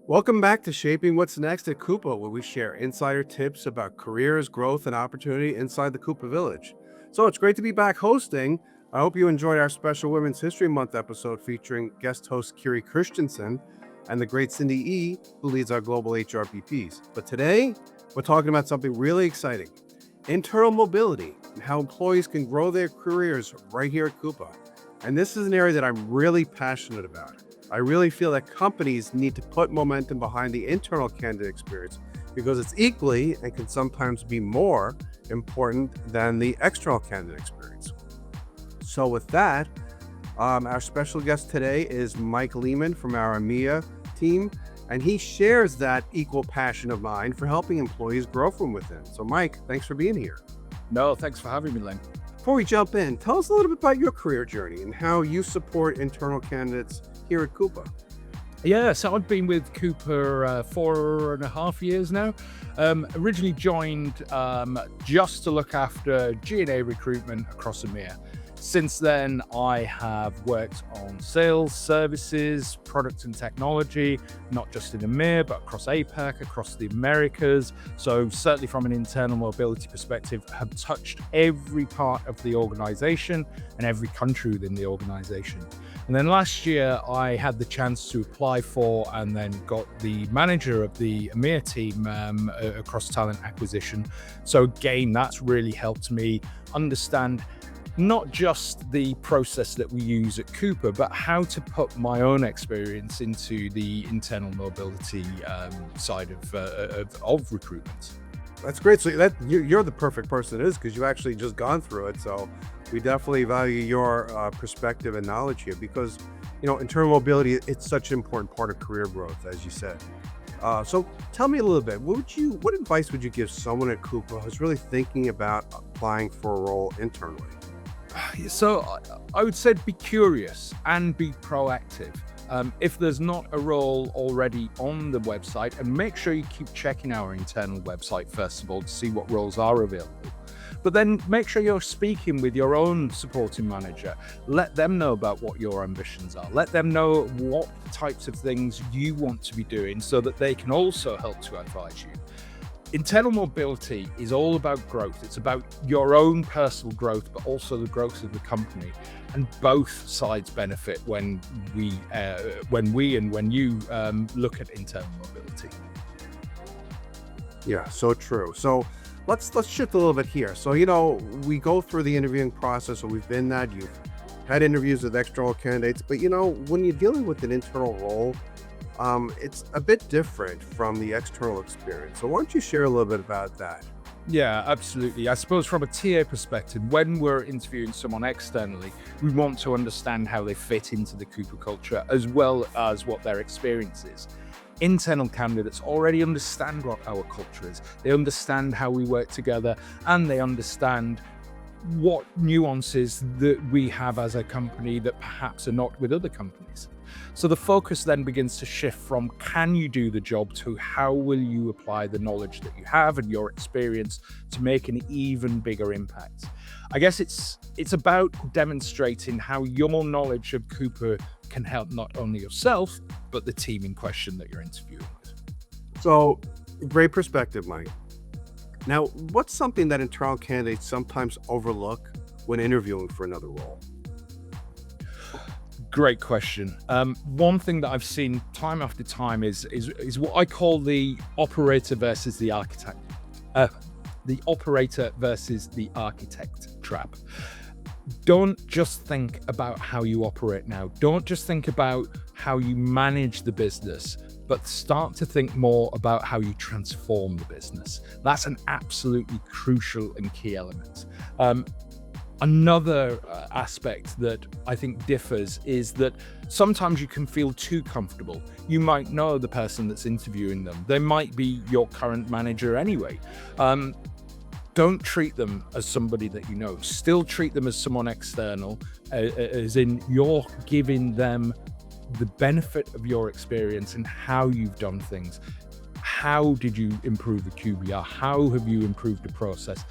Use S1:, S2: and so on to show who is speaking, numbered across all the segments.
S1: Welcome back to Shaping What's Next at Coupa, where we share insider tips about careers, growth, and opportunity inside the Coupa Village. So it's great to be back hosting. I hope you enjoyed our special Women's History Month episode featuring guest host Kiri Christensen and the great Cindy E., who leads our global HRBPs. But today, we're talking about something really exciting: internal mobility and how employees can grow their careers right here at Coupa. And this is an area that I'm really passionate about. I really feel that companies need to put momentum behind the internal candidate experience because it's equally and can sometimes be more important than the external candidate experience. So with that, our special guest today is Mike Lehman from our EMEA team, and he shares that equal passion of mine for helping employees grow from within. So Mike, thanks for being here.
S2: No, thanks for having me, Len.
S1: Before we jump in, tell us a little bit about your career journey and how you support internal candidates here at Coupa.
S2: Yeah, so I've been with Cooper 4.5 years now. Originally joined just to look after G&A recruitment across EMEA. Since then, I have worked on sales, services, product and technology, not just in EMEA, but across APAC, across the Americas. So certainly from an internal mobility perspective, have touched every part of the organization and every country within the organization. And then last year, I had the chance to apply for and then got the manager of the EMEA team across talent acquisition. So again, that's really helped me understand not just the process that we use at Coupa, but how to put my own experience into the internal mobility side of recruitment.
S1: That's great. So you're the perfect person it is because you actually just gone through it. So we definitely value your perspective and knowledge here because, internal mobility, it's such an important part of career growth, as you said. So tell me a little bit, what advice would you give someone at Coupa who's really thinking about applying for a role internally?
S2: So I would say be curious and be proactive. If there's not a role already on the website, and make sure you keep checking our internal website first of all to see what roles are available. But then make sure you're speaking with your own supporting manager. Let them know about what your ambitions are. Let them know what types of things you want to be doing so that they can also help to advise you. Internal mobility is all about growth. It's about your own personal growth, but also the growth of the company. And both sides benefit when you look at internal mobility.
S1: Yeah, so true. So let's shift a little bit here. So, we go through the interviewing process, or we've been that. You've had interviews with external candidates, but when you're dealing with an internal role, it's a bit different from the external experience. So why don't you share a little bit about that?
S2: Yeah, absolutely. I suppose from a TA perspective, when we're interviewing someone externally, we want to understand how they fit into the Coupa culture as well as what their experience is. Internal candidates already understand what our culture is. They understand how we work together, and they understand what nuances that we have as a company that perhaps are not with other companies. So the focus then begins to shift from can you do the job to how will you apply the knowledge that you have and your experience to make an even bigger impact. I guess it's about demonstrating how your knowledge of Coupa can help not only yourself, but the team in question that you're interviewing with.
S1: So great perspective, Mike. Now, what's something that internal candidates sometimes overlook when interviewing for another role?
S2: Great question. One thing that I've seen time after time is what I call the operator versus the architect. The operator versus the architect trap. Don't just think about how you operate now. Don't just think about how you manage the business, but start to think more about how you transform the business. That's an absolutely crucial and key element. Another aspect that I think differs is that sometimes you can feel too comfortable. You might know the person that's interviewing them. They might be your current manager anyway. Don't treat them as somebody that you know. Still treat them as someone external, as in you're giving them the benefit of your experience and how you've done things. How did you improve the QBR? How have you improved the process?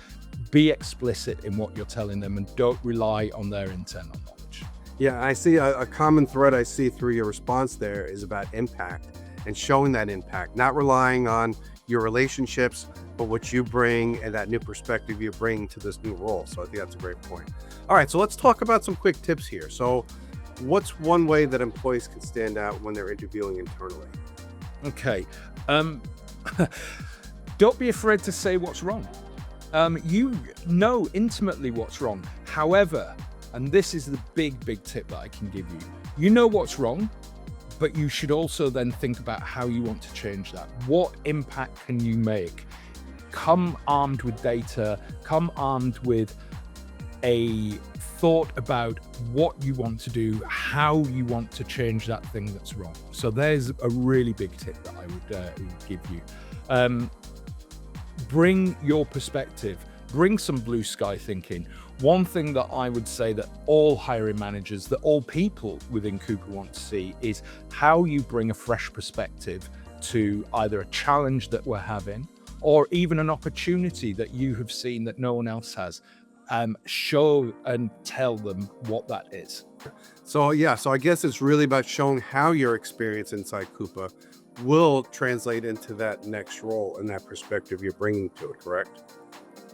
S2: Be explicit in what you're telling them and don't rely on their internal knowledge.
S1: Yeah, I see a common thread I see through your response there is about impact. and showing that impact, not relying on your relationships, but what you bring and that new perspective you bring to this new role. So I think that's a great point. All right, so let's talk about some quick tips here. So what's one way that employees can stand out when they're interviewing internally?
S2: Okay. Don't be afraid to say what's wrong. You know intimately what's wrong. However, and this is the big tip that I can give you, you know what's wrong, but you should also then think about how you want to change that. What impact can you make? Come armed with data, come armed with a thought about what you want to do, how you want to change that thing that's wrong. So there's a really big tip that I would give you. Bring your perspective, bring some blue sky thinking. One thing that I would say that all hiring managers, that all people within Coupa want to see is how you bring a fresh perspective to either a challenge that we're having or even an opportunity that you have seen that no one else has. Show and tell them what that is.
S1: So I guess it's really about showing how your experience inside Coupa will translate into that next role and that perspective you're bringing to it, correct?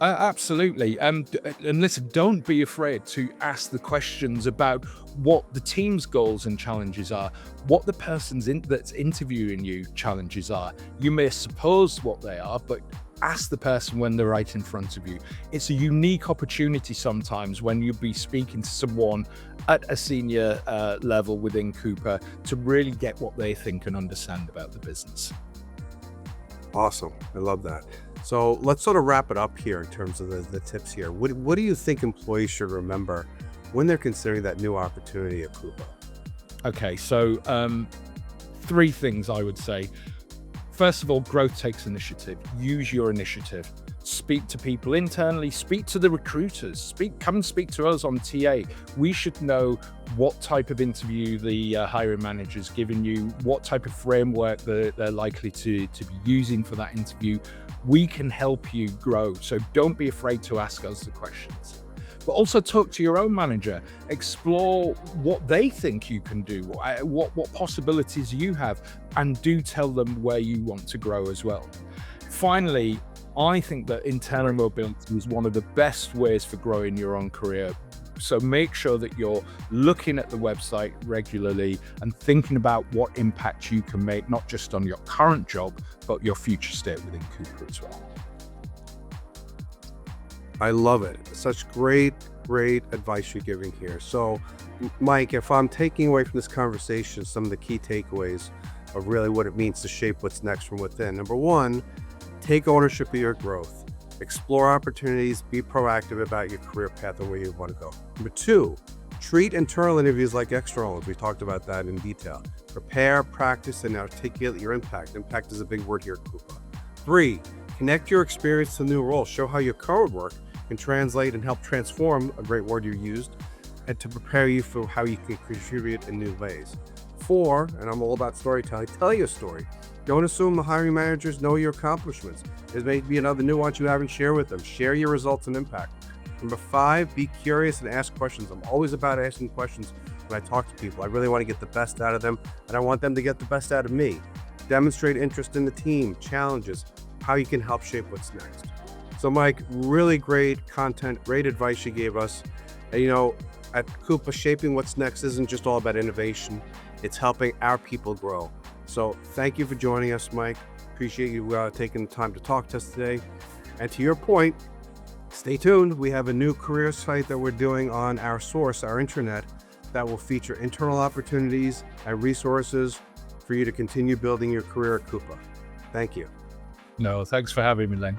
S2: Absolutely. And listen, don't be afraid to ask the questions about what the team's goals and challenges are, what the person's that's interviewing you challenges are. You may suppose what they are, but ask the person when they're right in front of you. It's a unique opportunity sometimes when you'll be speaking to someone at a senior level within Coupa to really get what they think and understand about the business.
S1: Awesome. I love that. So let's sort of wrap it up here in terms of the tips here. What do you think employees should remember when they're considering that new opportunity at Coupa?
S2: Okay, so 3 things I would say. First of all, growth takes initiative. Use your initiative. Speak to people internally, speak to the recruiters, come and speak to us on TA. We should know what type of interview the hiring manager's given you, what type of framework they're likely to be using for that interview. We can help you grow. So don't be afraid to ask us the questions. But also talk to your own manager, explore what they think you can do, what possibilities you have, and do tell them where you want to grow as well. Finally, I think that internal mobility is one of the best ways for growing your own career. So make sure that you're looking at the website regularly and thinking about what impact you can make, not just on your current job, but your future state within Coupa as well.
S1: I love it. Such great advice you're giving here. So, Mike, if I'm taking away from this conversation some of the key takeaways of really what it means to shape what's next from within. Number 1, take ownership of your growth. Explore opportunities, be proactive about your career path and where you want to go. Number 2, treat internal interviews like external ones. We talked about that in detail. Prepare, practice, and articulate your impact. Impact is a big word here at Coupa. 3, connect your experience to the new role. Show how your current work can translate and help transform, a great word you used, and to prepare you for how you can contribute in new ways. 4, and I'm all about storytelling, tell your story. Don't assume the hiring managers know your accomplishments. There may be another nuance you haven't shared with them. Share your results and impact. Number 5, be curious and ask questions. I'm always about asking questions when I talk to people. I really want to get the best out of them, and I want them to get the best out of me. Demonstrate interest in the team, challenges, how you can help shape what's next. So Mike, really great content, great advice you gave us. And, at Coupa, shaping what's next isn't just all about innovation. It's helping our people grow. So thank you for joining us, Mike. Appreciate you taking the time to talk to us today. And to your point, stay tuned. We have a new career site that we're doing on our source, our intranet, that will feature internal opportunities and resources for you to continue building your career at Coupa. Thank you.
S2: No, thanks for having me, Len.